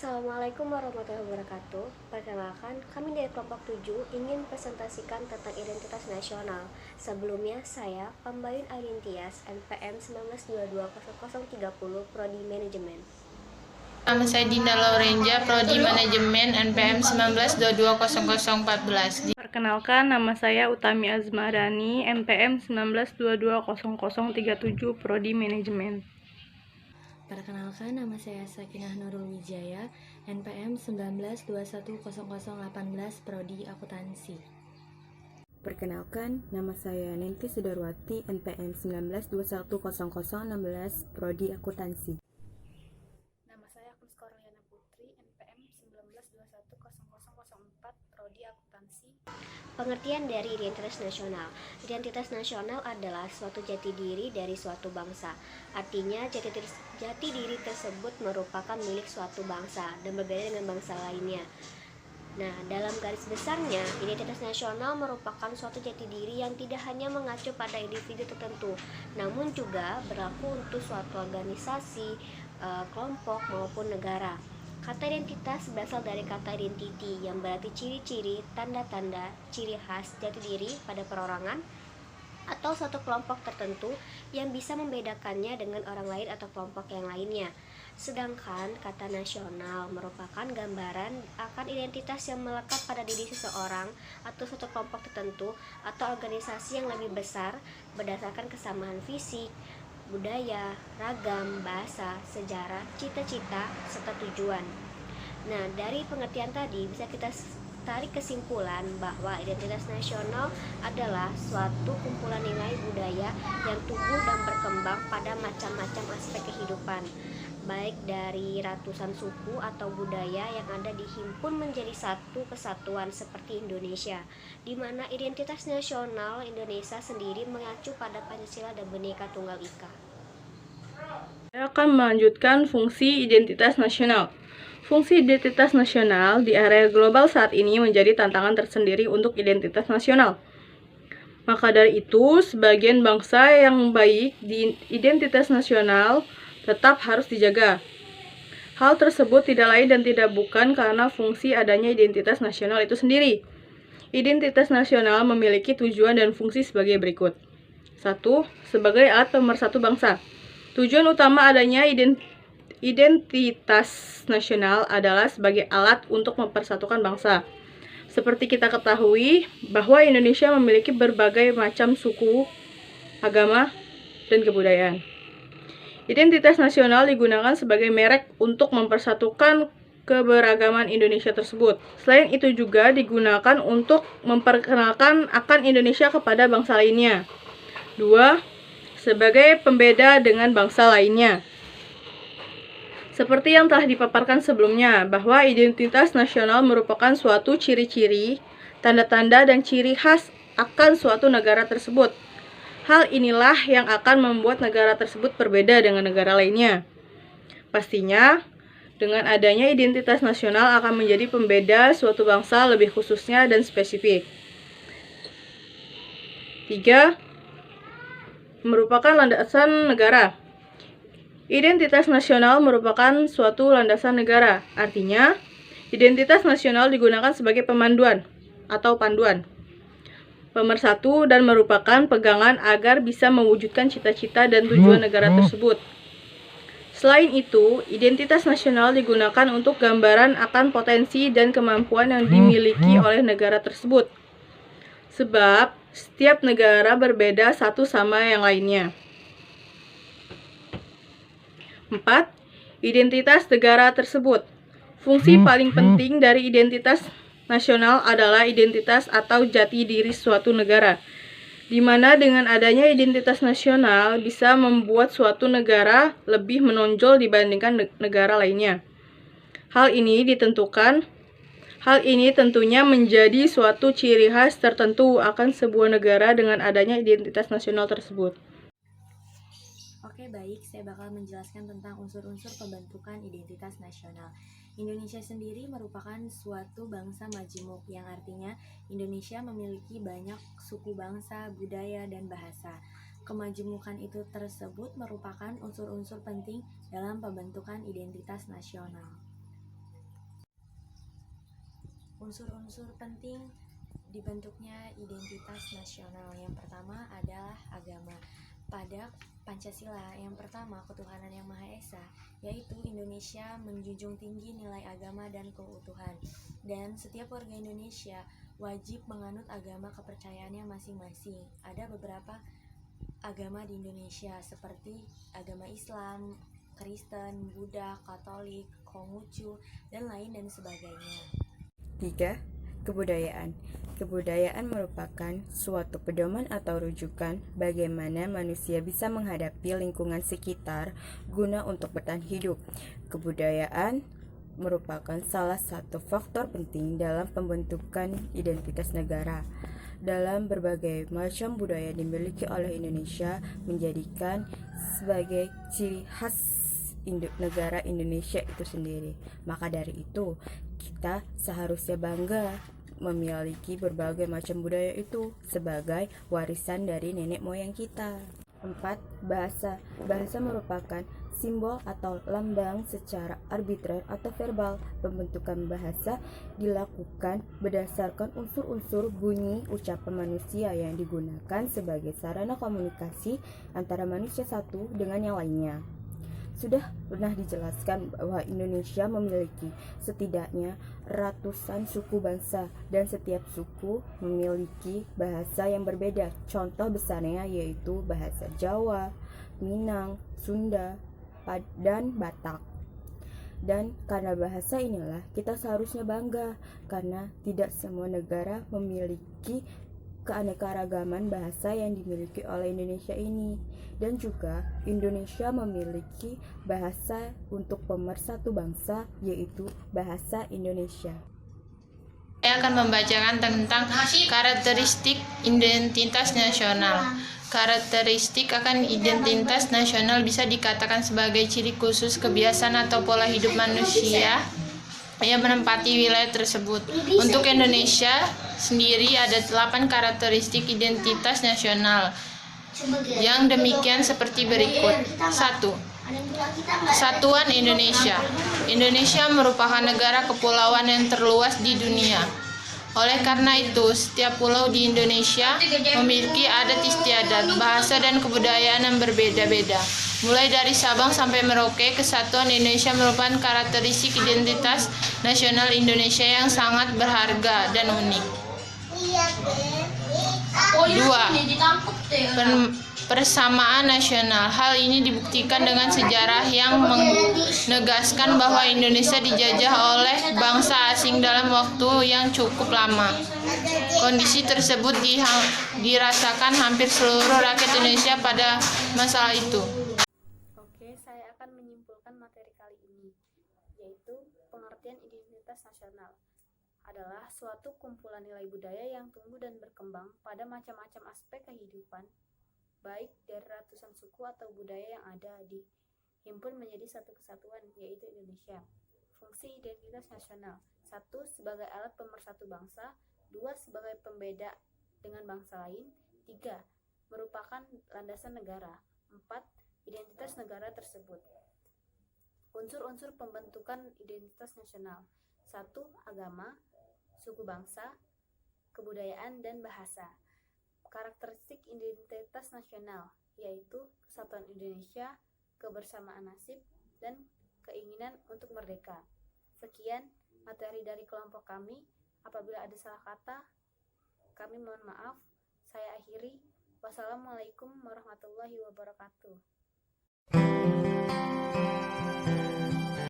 Assalamualaikum warahmatullahi wabarakatuh. Perkenalkan, kami dari kelompok 7 ingin presentasikan tentang identitas nasional. Sebelumnya, saya Pambayun Aidin Tias, NPM 19220030, Prodi Manajemen. Nama saya Dinda Laurenja, Prodi Manajemen, NPM 19220014. Perkenalkan, nama saya Utami Azmarani, NPM 19220037, Prodi Manajemen. Perkenalkan, nama saya Sakinah Nurul Wijaya, NPM 19210018, Prodi Akuntansi. Perkenalkan, nama saya Ninti Sudarwati, NPM 19210016, Prodi Akuntansi. Nama saya Kurliana Putri, NPM 19210004, Prodi Akuntansi. Pengertian dari identitas nasional. Identitas nasional adalah suatu jati diri dari suatu bangsa. Artinya, jati diri tersebut merupakan milik suatu bangsa dan berbeda dengan bangsa lainnya. Nah, dalam garis besarnya, identitas nasional merupakan suatu jati diri yang tidak hanya mengacu pada individu tertentu, namun juga berlaku untuk suatu organisasi, kelompok, maupun negara. Kata identitas berasal dari kata identity yang berarti ciri-ciri, tanda-tanda, ciri khas, jati diri pada perorangan atau suatu kelompok tertentu yang bisa membedakannya dengan orang lain atau kelompok yang lainnya. Sedangkan kata nasional merupakan gambaran akan identitas yang melekat pada diri seseorang atau suatu kelompok tertentu atau organisasi yang lebih besar berdasarkan kesamaan fisik, budaya, ragam, bahasa, sejarah, cita-cita, serta tujuan. Nah, dari pengertian tadi bisa kita tarik kesimpulan bahwa identitas nasional adalah suatu kumpulan nilai budaya yang tumbuh dan berkembang pada macam-macam aspek kehidupan, baik dari ratusan suku atau budaya yang ada dihimpun menjadi satu kesatuan seperti Indonesia, di mana identitas nasional Indonesia sendiri mengacu pada Pancasila dan Bhinneka Tunggal Ika. Saya akan melanjutkan fungsi identitas nasional. Fungsi identitas nasional di area global saat ini menjadi tantangan tersendiri untuk identitas nasional. Maka dari itu, sebagian bangsa yang baik di identitas nasional tetap harus dijaga. Hal tersebut tidak lain dan tidak bukan karena fungsi adanya identitas nasional itu sendiri. Identitas nasional memiliki tujuan dan fungsi sebagai berikut. 1. Sebagai alat pemersatu bangsa. Tujuan utama adanya identitas nasional adalah sebagai alat untuk mempersatukan bangsa. Seperti kita ketahui bahwa Indonesia memiliki berbagai macam suku, agama, dan kebudayaan. Identitas nasional digunakan sebagai merek untuk mempersatukan keberagaman Indonesia tersebut. Selain itu juga digunakan untuk memperkenalkan akan Indonesia kepada bangsa lainnya. 2. Sebagai pembeda dengan bangsa lainnya. Seperti yang telah dipaparkan sebelumnya, bahwa identitas nasional merupakan suatu ciri-ciri, tanda-tanda, dan ciri khas akan suatu negara tersebut. Hal inilah yang akan membuat negara tersebut berbeda dengan negara lainnya. Pastinya, dengan adanya identitas nasional akan menjadi pembeda suatu bangsa lebih khususnya dan spesifik. 3. Merupakan landasan negara. Identitas nasional merupakan suatu landasan negara. Artinya, identitas nasional digunakan sebagai pemanduan atau panduan pemersatu dan merupakan pegangan agar bisa mewujudkan cita-cita dan tujuan negara tersebut. Selain itu, identitas nasional digunakan untuk gambaran akan potensi dan kemampuan yang dimiliki oleh negara tersebut. Sebab, setiap negara berbeda satu sama yang lainnya. 4. Identitas negara tersebut. Fungsi paling penting dari identitas nasional adalah identitas atau jati diri suatu negara, di mana dengan adanya identitas nasional bisa membuat suatu negara lebih menonjol dibandingkan negara lainnya. Hal ini tentunya menjadi suatu ciri khas tertentu akan sebuah negara dengan adanya identitas nasional tersebut. Oke, baik, saya bakal menjelaskan tentang unsur-unsur pembentukan identitas nasional. Indonesia sendiri merupakan suatu bangsa majemuk, yang artinya Indonesia memiliki banyak suku bangsa, budaya, dan bahasa. Kemajemukan itu tersebut merupakan unsur-unsur penting dalam pembentukan identitas nasional. Unsur-unsur penting dibentuknya identitas nasional. Yang pertama adalah agama. Pada Pancasila yang pertama, ketuhanan yang Maha Esa, yaitu Indonesia menjunjung tinggi nilai agama dan keutuhan. Dan setiap warga Indonesia wajib menganut agama kepercayaannya masing-masing. Ada beberapa agama di Indonesia seperti agama Islam, Kristen, Buddha, Katolik, Konghucu, dan lain dan sebagainya. 3. Kebudayaan. Kebudayaan merupakan suatu pedoman atau rujukan bagaimana manusia bisa menghadapi lingkungan sekitar guna untuk bertahan hidup. Kebudayaan merupakan salah satu faktor penting dalam pembentukan identitas negara. Dalam berbagai macam budaya dimiliki oleh Indonesia menjadikan sebagai ciri khas negara Indonesia itu sendiri. Maka dari itu, kita seharusnya bangga memiliki berbagai macam budaya itu sebagai warisan dari nenek moyang kita. 4. Bahasa. Bahasa merupakan simbol atau lambang secara arbitrer atau verbal. Pembentukan bahasa dilakukan berdasarkan unsur-unsur bunyi ucapan manusia yang digunakan sebagai sarana komunikasi antara manusia satu dengan yang lainnya. Sudah pernah dijelaskan bahwa Indonesia memiliki setidaknya ratusan suku bangsa dan setiap suku memiliki bahasa yang berbeda. Contoh besarnya yaitu bahasa Jawa, Minang, Sunda, dan Batak. Dan karena bahasa inilah kita seharusnya bangga karena tidak semua negara memiliki keanekaragaman bahasa yang dimiliki oleh Indonesia ini. Dan juga Indonesia memiliki bahasa untuk pemersatu bangsa, yaitu bahasa Indonesia. Saya akan membacakan tentang karakteristik identitas nasional. Karakteristik akan identitas nasional bisa dikatakan sebagai ciri khusus kebiasaan atau pola hidup manusia yang menempati wilayah tersebut. Untuk Indonesia sendiri ada 8 karakteristik identitas nasional yang demikian seperti berikut. 1. Kesatuan Indonesia. Indonesia merupakan negara kepulauan yang terluas di dunia. Oleh karena itu, setiap pulau di Indonesia memiliki adat istiadat, bahasa, dan kebudayaan yang berbeda-beda. Mulai dari Sabang sampai Merauke, kesatuan Indonesia merupakan karakteristik identitas nasional Indonesia yang sangat berharga dan unik. 2. Persamaan nasional. Hal ini dibuktikan dengan sejarah yang menegaskan bahwa Indonesia dijajah oleh bangsa asing dalam waktu yang cukup lama. Kondisi tersebut dirasakan hampir seluruh rakyat Indonesia pada masa itu. Oke, saya akan menyimpulkan materi kali ini, yaitu pengertian identitas nasional adalah suatu kumpulan nilai budaya yang tumbuh dan berkembang pada macam-macam aspek kehidupan, baik dari ratusan suku atau budaya yang ada dihimpun menjadi satu kesatuan, yaitu Indonesia. Fungsi identitas nasional: 1. Sebagai alat pemersatu bangsa. 2. Sebagai pembeda dengan bangsa lain. 3. Merupakan landasan negara. 4. Identitas negara tersebut. Unsur-unsur pembentukan identitas nasional: 1. Agama, suku bangsa, kebudayaan, dan bahasa. Karakteristik identitas nasional yaitu kesatuan Indonesia, kebersamaan nasib, dan keinginan untuk merdeka. Sekian materi dari kelompok kami. Apabila ada salah kata, kami mohon maaf. Saya akhiri. Wassalamualaikum warahmatullahi wabarakatuh.